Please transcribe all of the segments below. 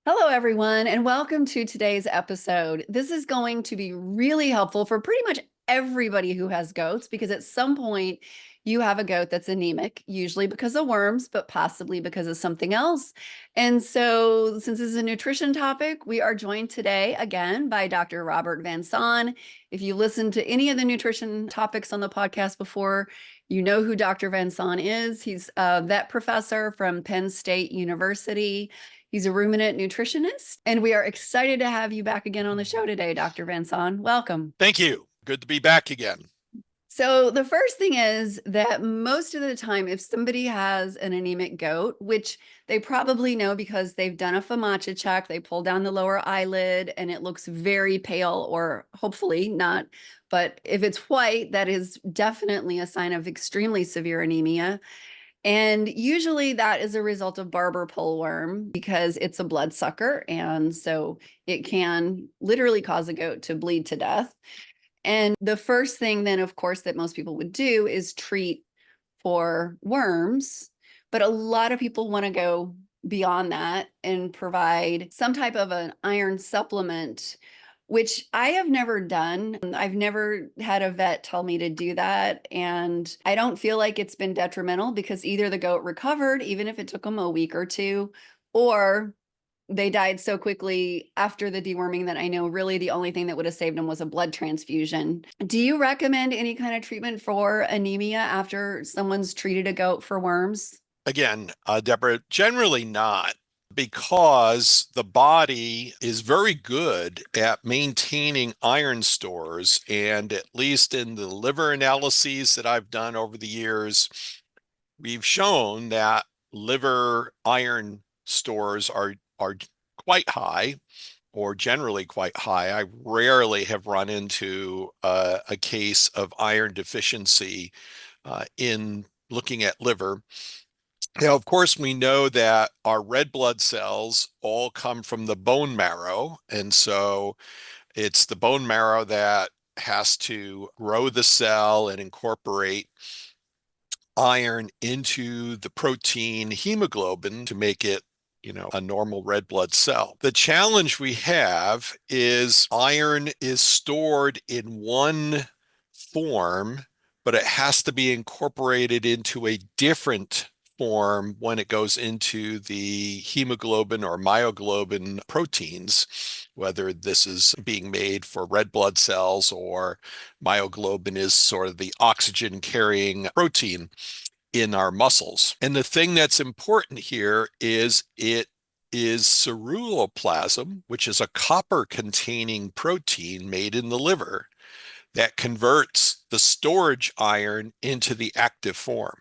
Hello, everyone, and welcome to today's episode. This is going to be really helpful for pretty much everybody who has goats because at some point you have a goat that's anemic, usually because of worms, but possibly because of something else. And so, since this is a nutrition topic, we are joined today again by Dr. Robert Van Saun. If you listened to any of the nutrition topics on the podcast before, you know who Dr. Van Saun is. He's a vet professor from Penn State University. He's a ruminant nutritionist, and we are excited to have you back again on the show today, Dr. Van Saun. Welcome. Thank you. Good to be back again. So the first thing is that most of the time, if somebody has an anemic goat, which they probably know because they've done a FAMACHA check, they pull down the lower eyelid and it looks very pale, or hopefully not. But if it's white, that is definitely a sign of extremely severe anemia. And usually that is a result of barber pole worm because it's a bloodsucker. And so it can literally cause a goat to bleed to death. And the first thing then, of course, that most people would do is treat for worms. But a lot of people want to go beyond that and provide some type of an iron supplement, which I have never done. I've never had a vet tell me to do that. And I don't feel like it's been detrimental because either the goat recovered, even if it took them a week or two, or they died so quickly after the deworming that I know really the only thing that would have saved them was a blood transfusion. Do you recommend any kind of treatment for anemia after someone's treated a goat for worms? Again, Deborah, generally not, because the body is very good at maintaining iron stores. And at least in the liver analyses that I've done over the years, we've shown that liver iron stores are quite high, or generally quite high. I rarely have run into a case of iron deficiency in looking at liver. Now, of course, we know that our red blood cells all come from the bone marrow. And so it's the bone marrow that has to grow the cell and incorporate iron into the protein hemoglobin to make it a normal red blood cell. The challenge we have is iron is stored in one form, but it has to be incorporated into a different form when it goes into the hemoglobin or myoglobin proteins, whether this is being made for red blood cells or myoglobin is sort of the oxygen carrying protein in our muscles. And the thing that's important here is it is ceruloplasmin, which is a copper containing protein made in the liver that converts the storage iron into the active form.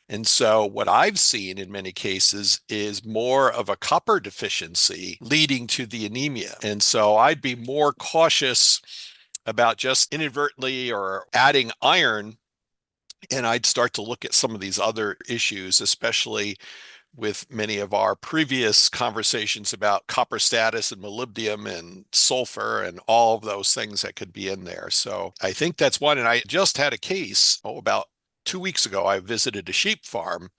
And so what I've seen in many cases is more of a copper deficiency leading to the anemia. And so I'd be more cautious about just inadvertently or adding iron, and I'd start to look at some of these other issues, especially with many of our previous conversations about copper status and molybdenum and sulfur and all of those things that could be in there. So I think that's one. And I just had a case, about 2 weeks ago. I visited a sheep farm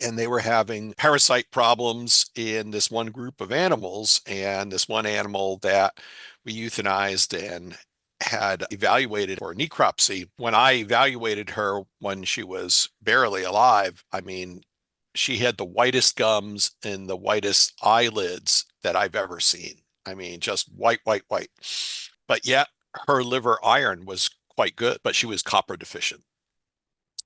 and they were having parasite problems in this one group of animals. And this one animal that we euthanized and had evaluated for necropsy. When I evaluated her when she was barely alive, I mean, she had the whitest gums and the whitest eyelids that I've ever seen. I mean, just white, white, white. But yet her liver iron was quite good, but she was copper deficient.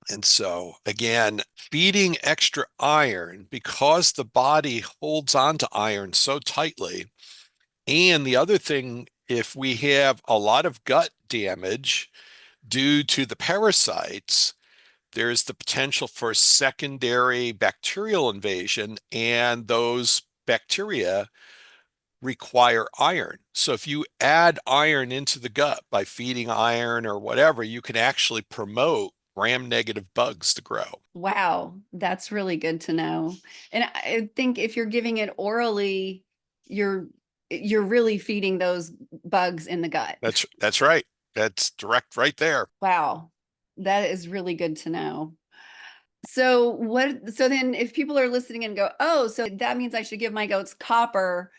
And so, again, feeding extra iron because the body holds on to iron so tightly. And the other thing, if we have a lot of gut damage due to the parasites, there's the potential for secondary bacterial invasion, and those bacteria require iron. So if you add iron into the gut by feeding iron or whatever, you can actually promote gram-negative bugs to grow. Wow, that's really good to know. And I think if you're giving it orally, you're you're really feeding those bugs in the gut. That's right. That's direct right there. Wow, that is really good to know. So then if people are listening and go, oh, so that means I should give my goats copper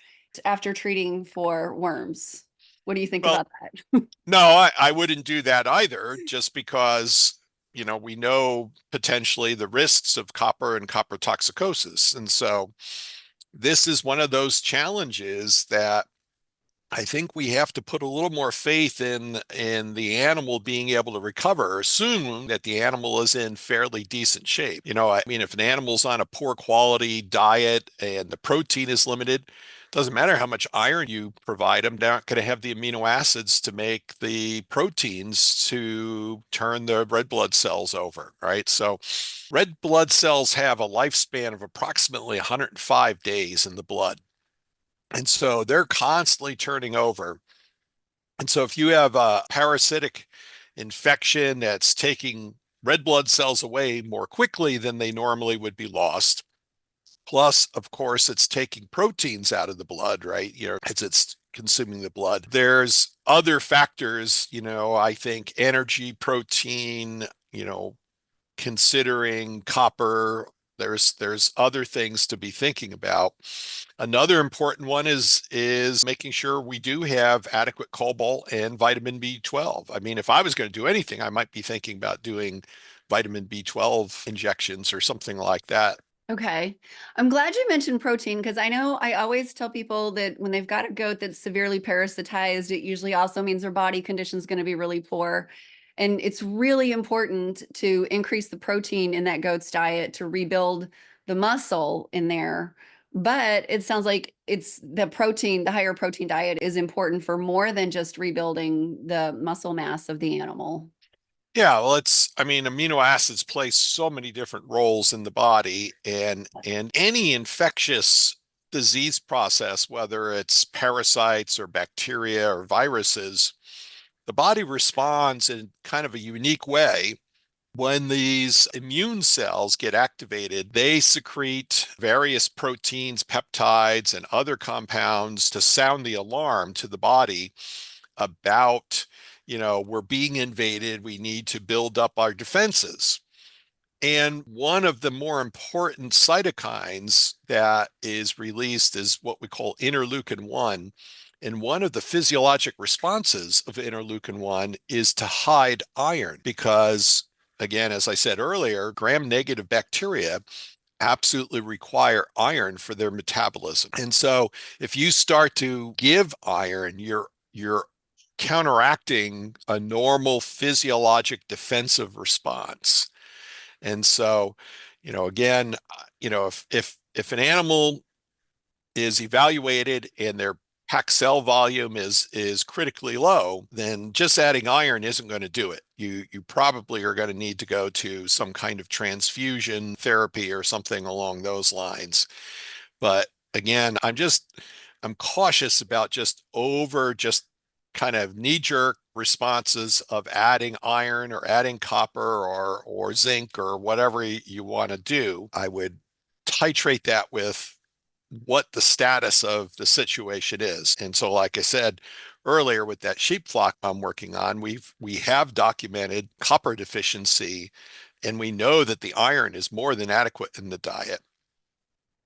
after treating for worms. What do you think Well, about that? no, I wouldn't do that either, just because, we know potentially the risks of copper and copper toxicosis. And so this is one of those challenges that I think we have to put a little more faith in the animal being able to recover, assume that the animal is in fairly decent shape. I mean, if an animal's on a poor quality diet and the protein is limited, doesn't matter how much iron you provide them, they're not going to have the amino acids to make the proteins to turn the red blood cells over, right? So red blood cells have a lifespan of approximately 105 days in the blood. And so they're constantly turning over. And so if you have a parasitic infection that's taking red blood cells away more quickly than they normally would be lost, plus, of course, it's taking proteins out of the blood, right? As it's consuming the blood. There's other factors, I think energy, protein, considering copper. There's other things to be thinking about. Another important one is making sure we do have adequate cobalt and vitamin B12. I mean, if I was going to do anything, I might be thinking about doing vitamin B12 injections or something like that. Okay. I'm glad you mentioned protein because I know I always tell people that when they've got a goat that's severely parasitized, it usually also means their body condition is going to be really poor. And it's really important to increase the protein in that goat's diet to rebuild the muscle in there. But it sounds like it's the protein, the higher protein diet is important for more than just rebuilding the muscle mass of the animal. Yeah, well, I mean, amino acids play so many different roles in the body, and any infectious disease process, whether it's parasites or bacteria or viruses, the body responds in kind of a unique way. When these immune cells get activated, they secrete various proteins, peptides, and other compounds to sound the alarm to the body about, we're being invaded. We need to build up our defenses. And one of the more important cytokines that is released is what we call interleukin 1. And one of the physiologic responses of interleukin 1 is to hide iron because, again, as I said earlier, gram-negative bacteria absolutely require iron for their metabolism. And so if you start to give iron, you're counteracting a normal physiologic defensive response. And so, again, if an animal is evaluated and their packed cell volume is critically low, then just adding iron isn't going to do it. You probably are going to need to go to some kind of transfusion therapy or something along those lines. But again, I'm cautious about just kind of knee-jerk responses of adding iron or adding copper or zinc or whatever you want to do. I would titrate that with what the status of the situation is. And so, like I said earlier, with that sheep flock I'm working on, we have documented copper deficiency, and we know that the iron is more than adequate in the diet.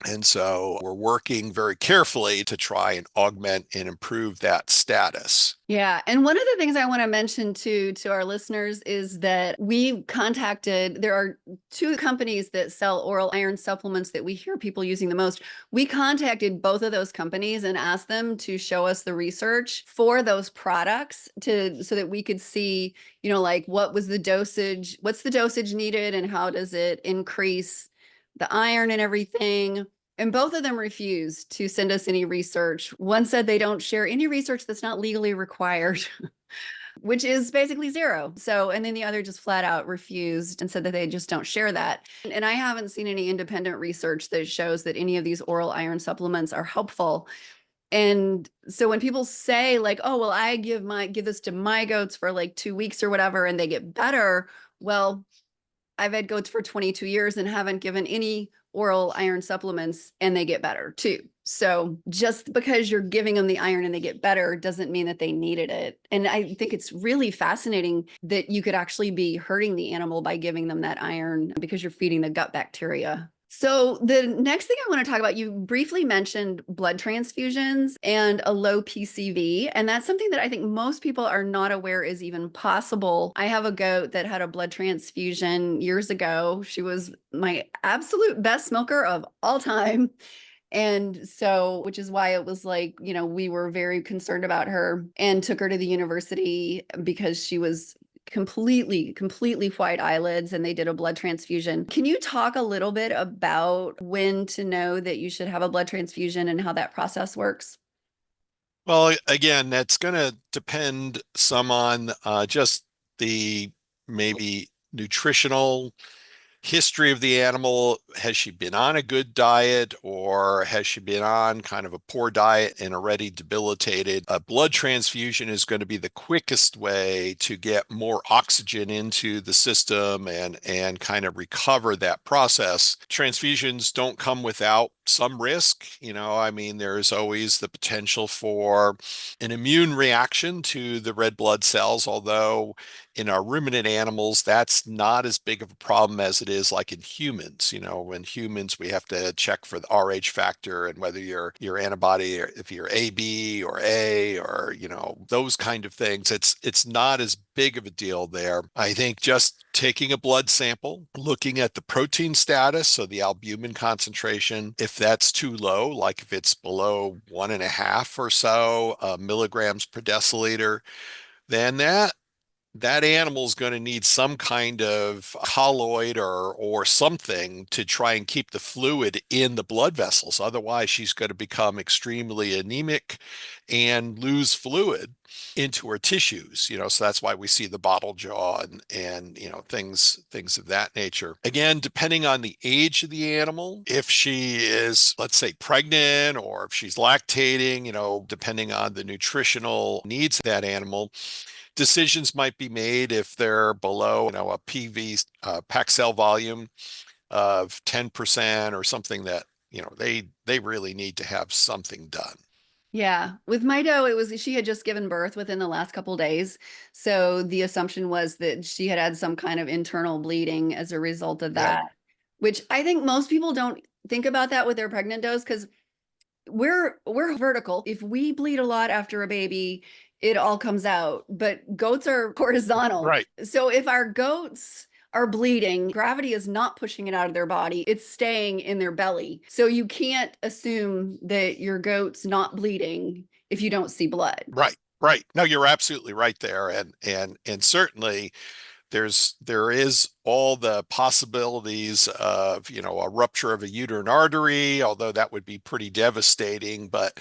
And so we're working very carefully to try and augment and improve that status. Yeah. And one of the things I want to mention to our listeners is that there are two companies that sell oral iron supplements that we hear people using the most. We contacted both of those companies and asked them to show us the research for those products so that we could see, like what's the dosage needed and how does it increase the iron and everything. And both of them refused to send us any research. One said they don't share any research that's not legally required, which is basically zero. So, and then the other just flat out refused and said that they just don't share that. And I haven't seen any independent research that shows that any of these oral iron supplements are helpful. And so when people say like, oh, well, I give this to my goats for like 2 weeks or whatever, and they get better. Well, I've had goats for 22 years and haven't given any oral iron supplements and they get better too. So just because you're giving them the iron and they get better doesn't mean that they needed it. And I think it's really fascinating that you could actually be hurting the animal by giving them that iron because you're feeding the gut bacteria. So the next thing I want to talk about, you briefly mentioned blood transfusions and a low PCV, and that's something that I think most people are not aware is even possible. I have a goat that had a blood transfusion years ago. She was my absolute best milker of all time. And so, which is why it was like, we were very concerned about her and took her to the university because she was completely white eyelids and they did a blood transfusion. Can you talk a little bit about when to know that you should have a blood transfusion and how that process works? Well, again, that's going to depend some on just the maybe nutritional history of the animal. Has she been on a good diet, or has she been on kind of a poor diet and already debilitated? A blood transfusion is going to be the quickest way to get more oxygen into the system and kind of recover that process. Transfusions don't come without some risk. I mean, there's always the potential for an immune reaction to the red blood cells, although in our ruminant animals, that's not as big of a problem as it is like in humans. In humans, we have to check for the Rh factor and whether your antibody, or if you're AB or A, or those kind of things. It's not as big of a deal there. I think just taking a blood sample, looking at the protein status, so the albumin concentration, if that's too low, like if it's below 1.5 or so milligrams per deciliter, then that animal is going to need some kind of colloid or something to try and keep the fluid in the blood vessels. Otherwise, she's going to become extremely anemic and lose fluid into her tissues. So that's why we see the bottle jaw and things of that nature. Again, depending on the age of the animal, if she is, let's say, pregnant, or if she's lactating, depending on the nutritional needs of that animal, decisions might be made if they're below, a PV pack cell volume of 10% or something, that, they really need to have something done. Yeah, with my doe, she had just given birth within the last couple days. So the assumption was that she had some kind of internal bleeding as a result of Yep. that, which I think most people don't think about that with their pregnant does because we're vertical. If we bleed a lot after a baby, it all comes out, but goats are horizontal. Right. So if our goats are bleeding, gravity is not pushing it out of their body, it's staying in their belly. So you can't assume that your goat's not bleeding if you don't see blood. Right. Right. No, you're absolutely right there. And certainly there is all the possibilities of, a rupture of a uterine artery, although that would be pretty devastating. But,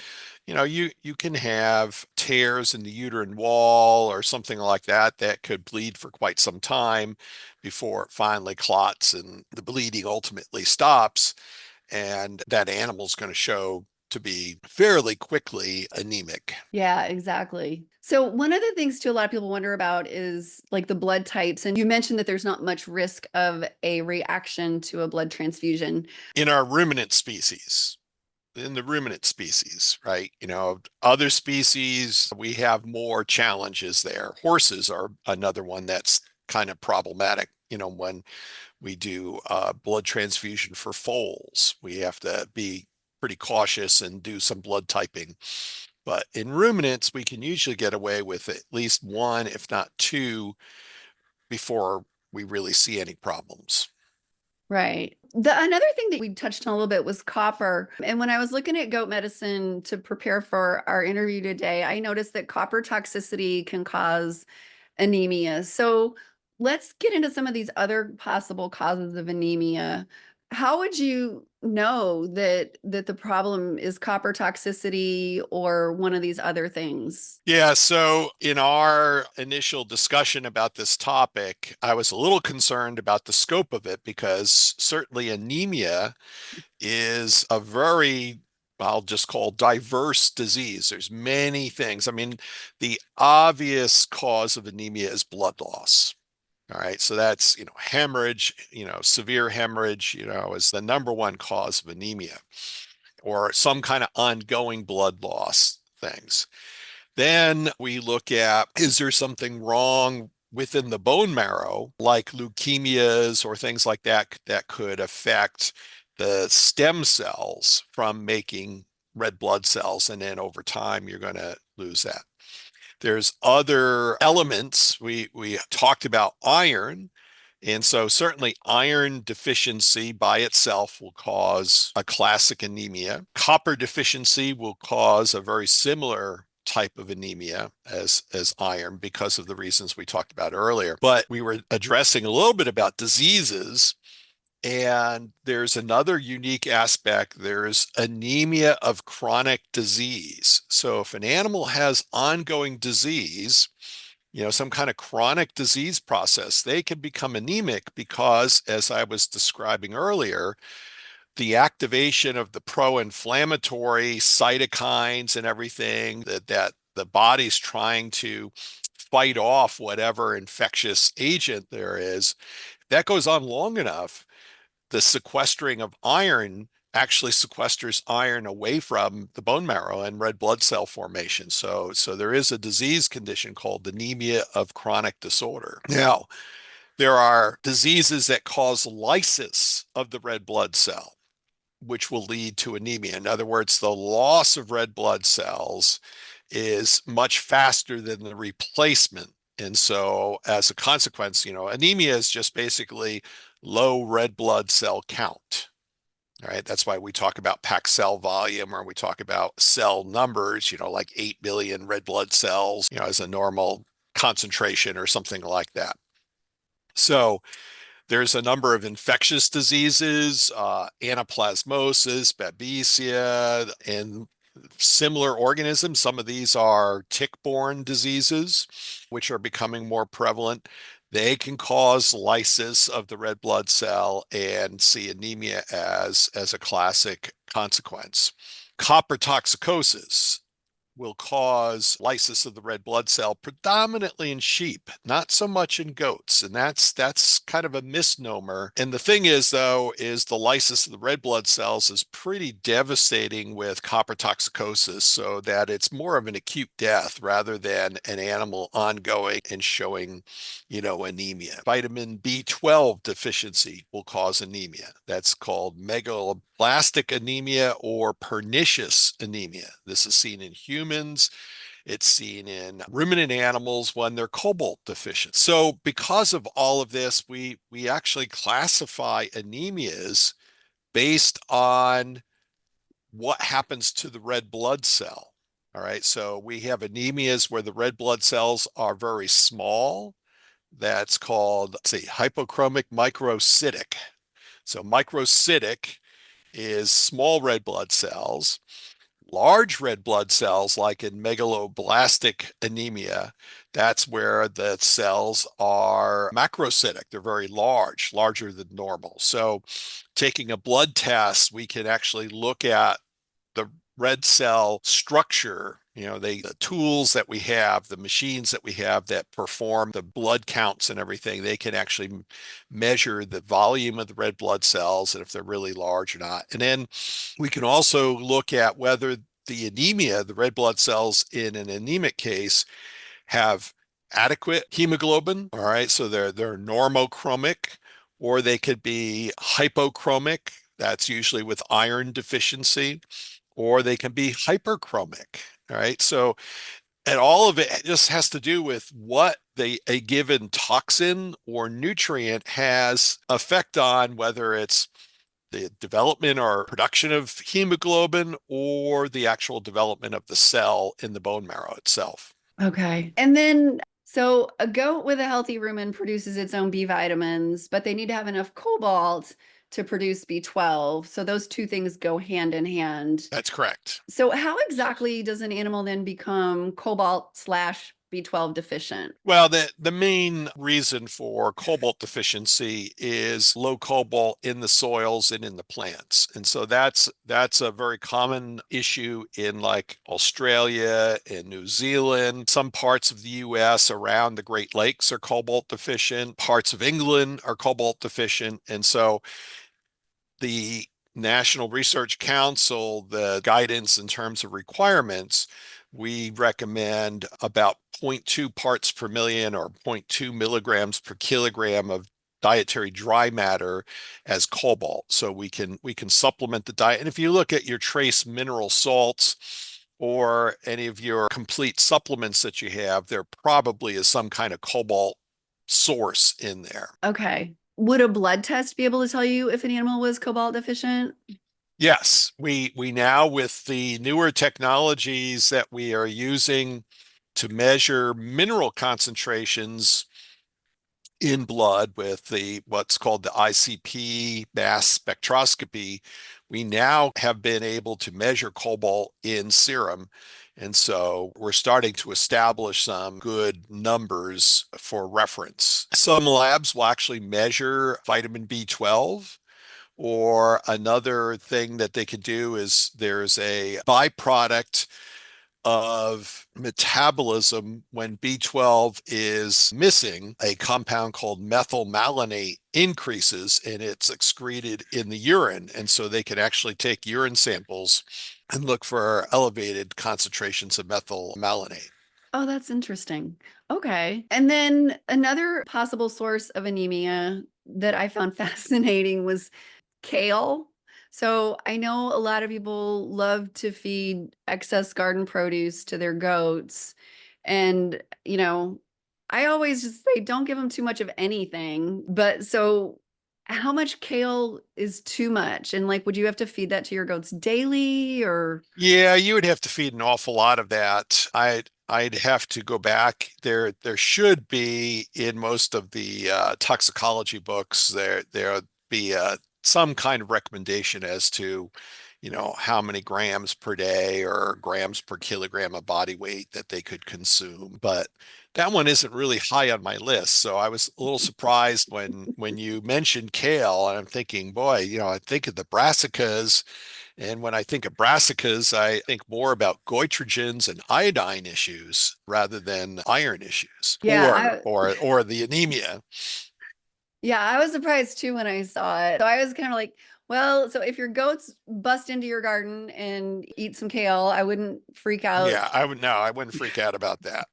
you can have tears in the uterine wall or something like that that could bleed for quite some time before it finally clots and the bleeding ultimately stops. And that animal's going to show to be fairly quickly anemic. Yeah, exactly. So one of the things too a lot of people wonder about is like the blood types. And you mentioned that there's not much risk of a reaction to a blood transfusion. In our ruminant species, in the ruminant species, right? Other species, we have more challenges there. Horses are another one that's kind of problematic. When we do blood transfusion for foals, we have to be pretty cautious and do some blood typing. But in ruminants, we can usually get away with at least one, if not two, before we really see any problems. Right. Another thing that we touched on a little bit was copper. And when I was looking at goat medicine to prepare for our interview today, I noticed that copper toxicity can cause anemia. So let's get into some of these other possible causes of anemia. How would you know that the problem is copper toxicity or one of these other things? Yeah, so in our initial discussion about this topic, I was a little concerned about the scope of it because certainly anemia is a very, I'll just call, diverse disease. There's many things. I mean, the obvious cause of anemia is blood loss. All right. So that's, hemorrhage, severe hemorrhage, is the number one cause of anemia or some kind of ongoing blood loss things. Then we look at, is there something wrong within the bone marrow, like leukemias or things like that, that could affect the stem cells from making red blood cells? And then over time, you're going to lose that. There's other elements. We talked about iron. And so certainly iron deficiency by itself will cause a classic anemia. Copper deficiency will cause a very similar type of anemia as iron because of the reasons we talked about earlier. But we were addressing a little bit about diseases. And there's another unique aspect. There's anemia of chronic disease. So if an animal has ongoing disease, some kind of chronic disease process, they can become anemic because, as I was describing earlier, the activation of the pro-inflammatory cytokines and everything that the body's trying to fight off whatever infectious agent there is, that goes on long enough, the sequestering of iron actually sequesters iron away from the bone marrow and red blood cell formation. So there is a disease condition called anemia of chronic disorder. Now, there are diseases that cause lysis of the red blood cell, which will lead to anemia. In other words, the loss of red blood cells is much faster than the replacement. And so as a consequence, anemia is just basically low red blood cell count. All right. That's why we talk about packed cell volume, or we talk about cell numbers, like 8 billion red blood cells, as a normal concentration or something like that. So there's a number of infectious diseases, anaplasmosis, babesia, and similar organisms. Some of these are tick-borne diseases, which are becoming more prevalent. They can cause lysis of the red blood cell and see anemia as a classic consequence. Copper toxicosis will cause lysis of the red blood cell predominantly in sheep, not so much in goats. And that's kind of a misnomer. And the thing is, though, is the lysis of the red blood cells is pretty devastating with copper toxicosis, so that it's more of an acute death rather than an animal ongoing and showing, anemia. Vitamin B12 deficiency will cause anemia. That's called megaloblastic anemia or pernicious anemia. This is seen in humans. It's seen in ruminant animals when they're cobalt deficient. So because of all of this, we actually classify anemias based on what happens to the red blood cell. All right. So we have anemias where the red blood cells are very small. That's called, let's see, hypochromic microcytic. So microcytic is small red blood cells. Large red blood cells, like in megaloblastic anemia, that's where the cells are macrocytic. They're very large, larger than normal. So taking a blood test, we can actually look at the red cell structure, the tools that we have, the machines that we have that perform the blood counts and everything, they can actually measure the volume of the red blood cells and if they're really large or not. And then we can also look at whether the anemia, the red blood cells in an anemic case, have adequate hemoglobin. All right. So they're normochromic, or they could be hypochromic. That's usually with iron deficiency, or they can be hyperchromic. All right. So, and all of it just has to do with what a given toxin or nutrient has effect on, whether it's the development or production of hemoglobin or the actual development of the cell in the bone marrow itself. Okay. And then, so a goat with a healthy rumen produces its own B vitamins, but they need to have enough cobalt to produce B12. So those two things go hand in hand. That's correct. So how exactly does an animal then become cobalt slash B12 deficient? Well, the main reason for cobalt deficiency is low cobalt in the soils and in the plants. And so that's a very common issue in like Australia and New Zealand. Some parts of the US around the Great Lakes are cobalt deficient. Parts of England are cobalt deficient. And so the National Research Council, the guidance in terms of requirements, we recommend about zero point 0.2 parts per million or zero point 0.2 milligrams per kilogram of dietary dry matter as cobalt. So we can supplement the diet. And if you look at your trace mineral salts or any of your complete supplements that you have, there probably is some kind of cobalt source in there. Okay. Would a blood test be able to tell you if an animal was cobalt deficient? Yes, we now with the newer technologies that we are using to measure mineral concentrations in blood with the what's called the ICP mass spectroscopy, we now have been able to measure cobalt in serum. And so we're starting to establish some good numbers for reference. Some labs will actually measure vitamin B12. Or another thing that they could do is there's a byproduct of metabolism when B12 is missing, a compound called methylmalonate increases and it's excreted in the urine. And so they can actually take urine samples and look for elevated concentrations of methylmalonate. Oh, that's interesting. Okay. And then another possible source of anemia that I found fascinating was kale. So I know a lot of people love to feed excess garden produce to their goats. And, I always just say don't give them too much of anything. But so how much kale is too much? And like, would you have to feed that to your goats daily or? Yeah, you would have to feed an awful lot of that. I'd have to go back. There should be in most of the toxicology books there be some kind of recommendation as to, how many grams per day or grams per kilogram of body weight that they could consume. But that one isn't really high on my list. So I was a little surprised when you mentioned kale, and I'm thinking, boy, I think of the brassicas. And when I think of brassicas, I think more about goitrogens and iodine issues rather than iron issues Yeah, or the anemia. yeah, I was surprised too when I saw it. So I was kind of like, well, so if your goats bust into your garden and eat some kale, I wouldn't freak out. Yeah, I wouldn't freak out about that.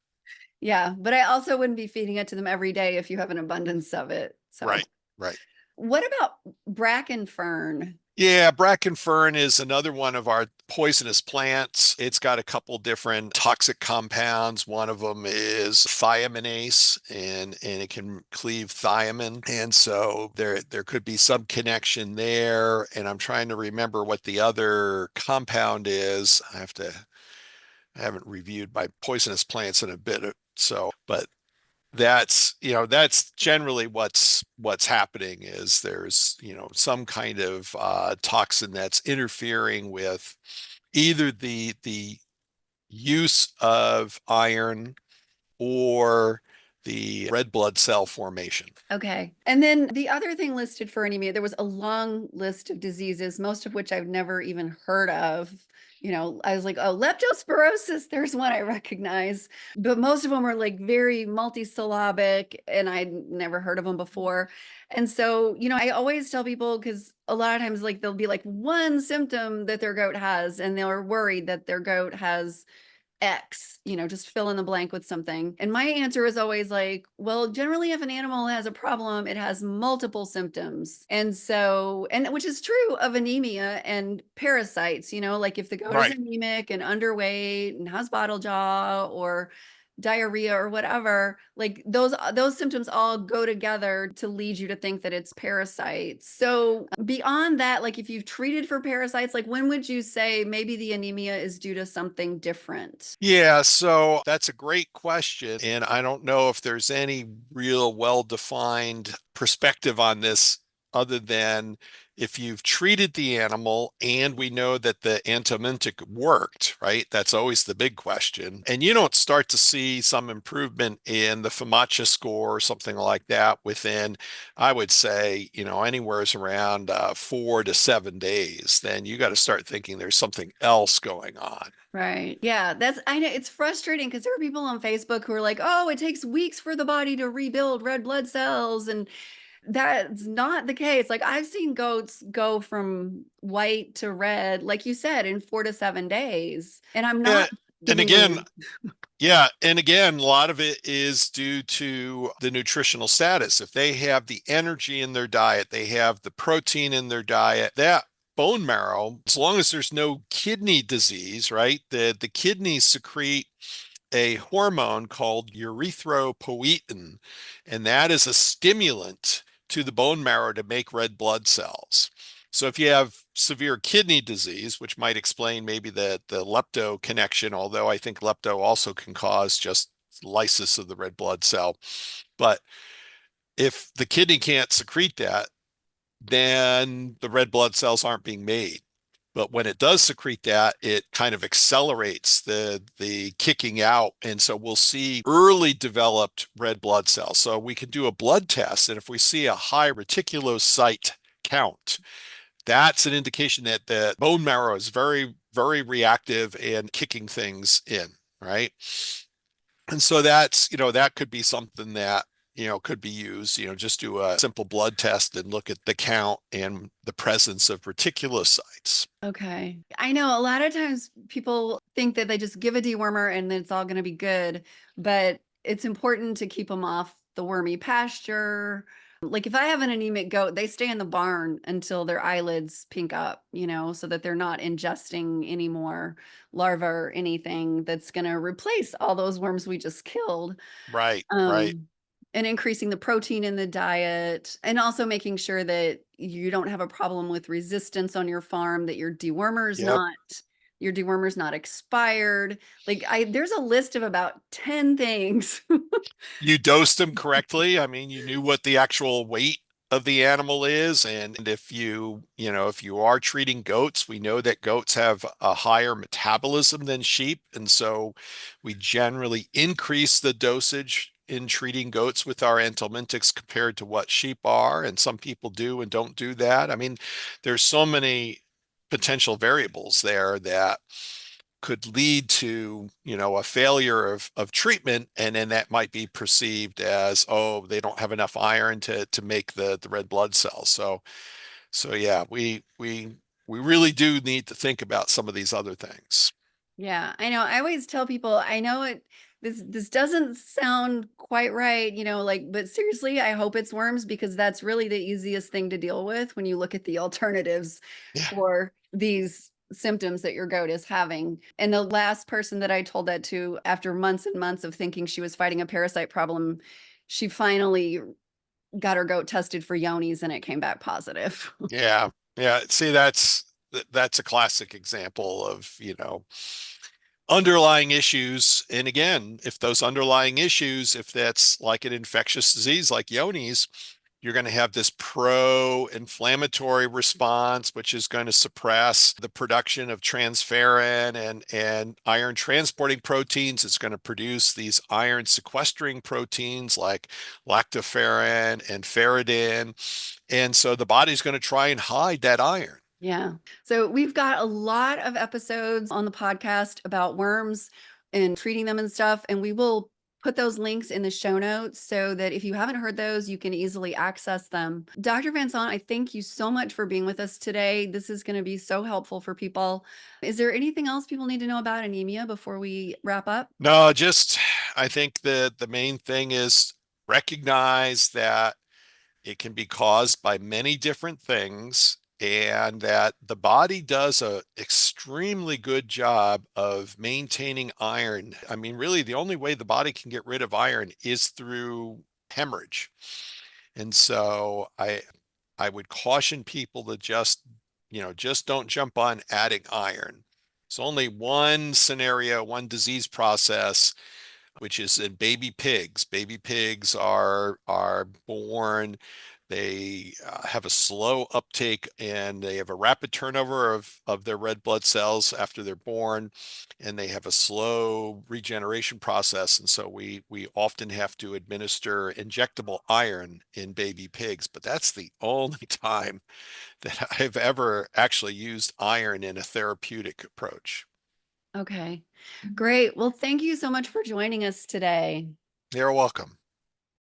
Yeah, but I also wouldn't be feeding it to them every day if you have an abundance of it. So, Right, right. what about bracken fern? Yeah, bracken fern is another one of our poisonous plants. It's got a couple different toxic compounds. One of them is thiaminase, and it can cleave thiamine. And so there could be some connection there. And I'm trying to remember what the other compound is. I haven't reviewed my poisonous plants in a bit. But that's generally what's happening is there's some kind of toxin that's interfering with either the use of iron or the red blood cell formation. Okay. And then the other thing listed for anemia, there was a long list of diseases, most of which I've never even heard of. I was like, oh, leptospirosis, there's one I recognize. But most of them are like very multisyllabic and I'd never heard of them before. And so, I always tell people because a lot of times like there'll be like one symptom that their goat has and they're worried that their goat has X, just fill in the blank with something. And my answer is always like, well, generally, if an animal has a problem, it has multiple symptoms. And so, and which is true of anemia and parasites, like if the goat is Right. anemic and underweight and has bottle jaw or diarrhea or whatever, like those symptoms all go together to lead you to think that it's parasites. So beyond that, like if you've treated for parasites, like when would you say maybe the anemia is due to something different? Yeah, so that's a great question. And I don't know if there's any real well-defined perspective on this other than if you've treated the animal and we know that the antibiotic worked, right? That's always the big question. And you don't start to see some improvement in the FAMACHA score or something like that within, I would say, anywhere around 4 to 7 days. Then you got to start thinking there's something else going on. Right. Yeah, I know it's frustrating because there are people on Facebook who are like, "Oh, it takes weeks for the body to rebuild red blood cells." And that's not the case. Like I've seen goats go from white to red, like you said, in 4 to 7 days. And I'm Yeah. not And giving again, them, yeah, and again, a lot of it is due to the nutritional status. If they have the energy in their diet, they have the protein in their diet, that bone marrow, as long as there's no kidney disease, right? The kidneys secrete a hormone called erythropoietin, and that is a stimulant to the bone marrow to make red blood cells. So if you have severe kidney disease, which might explain maybe the lepto connection, although I think lepto also can cause just lysis of the red blood cell. But if the kidney can't secrete that, then the red blood cells aren't being made. But when it does secrete that, it kind of accelerates the kicking out. And so we'll see early developed red blood cells. So we can do a blood test. And if we see a high reticulocyte count, that's an indication that the bone marrow is very, very reactive and kicking things in, right? And so that could be something that, could be used, just do a simple blood test and look at the count and the presence of reticulocytes. okay. I know a lot of times people think that they just give a dewormer and then it's all going to be good, but it's important to keep them off the wormy pasture. Like if I have an anemic goat, they stay in the barn until their eyelids pink up, so that they're not ingesting any more larvae or anything that's going to replace all those worms we just killed. Right, right. Um, and increasing the protein in the diet, and also making sure that you don't have a problem with resistance on your farm, that Yep. your dewormer's not expired. Like there's a list of about 10 things. You dosed them correctly. I mean, you knew what the actual weight of the animal is. And if you are treating goats, we know that goats have a higher metabolism than sheep. And so we generally increase the dosage in treating goats with our anthelmintics compared to what sheep are. And some people do and don't do that. I mean, there's so many potential variables there that could lead to, a failure of treatment, and then that might be perceived as, oh, they don't have enough iron to make the red blood cells. So yeah, we really do need to think about some of these other things. Yeah, I know. I always tell people, I know this doesn't sound quite right, like, but seriously, I hope it's worms because that's really the easiest thing to deal with when you look at the alternatives Yeah. for these symptoms that your goat is having. And the last person that I told that to, after months and months of thinking she was fighting a parasite problem, she finally got her goat tested for Yonis and it came back positive. Yeah. Yeah. See, that's a classic example of, underlying issues. And again, if those underlying issues, if that's like an infectious disease like Yonis, you're going to have this pro-inflammatory response, which is going to suppress the production of transferrin and iron transporting proteins. It's going to produce these iron sequestering proteins like lactoferrin and ferritin. And so the body's going to try and hide that iron. Yeah. So we've got a lot of episodes on the podcast about worms and treating them and stuff. And we will put those links in the show notes so that if you haven't heard those, you can easily access them. Dr. Van Saun, I thank you so much for being with us today. This is going to be so helpful for people. Is there anything else people need to know about anemia before we wrap up? No, just I think the main thing is recognize that it can be caused by many different things, and that the body does a extremely good job of maintaining iron. I mean, really, the only way the body can get rid of iron is through hemorrhage. And so I would caution people to just don't jump on adding iron. It's only one scenario, one disease process, which is in baby pigs. Baby pigs are born They have a slow uptake, and they have a rapid turnover of their red blood cells after they're born, and they have a slow regeneration process. And so we often have to administer injectable iron in baby pigs, but that's the only time that I've ever actually used iron in a therapeutic approach. Okay, great. Well, thank you so much for joining us today. You're welcome.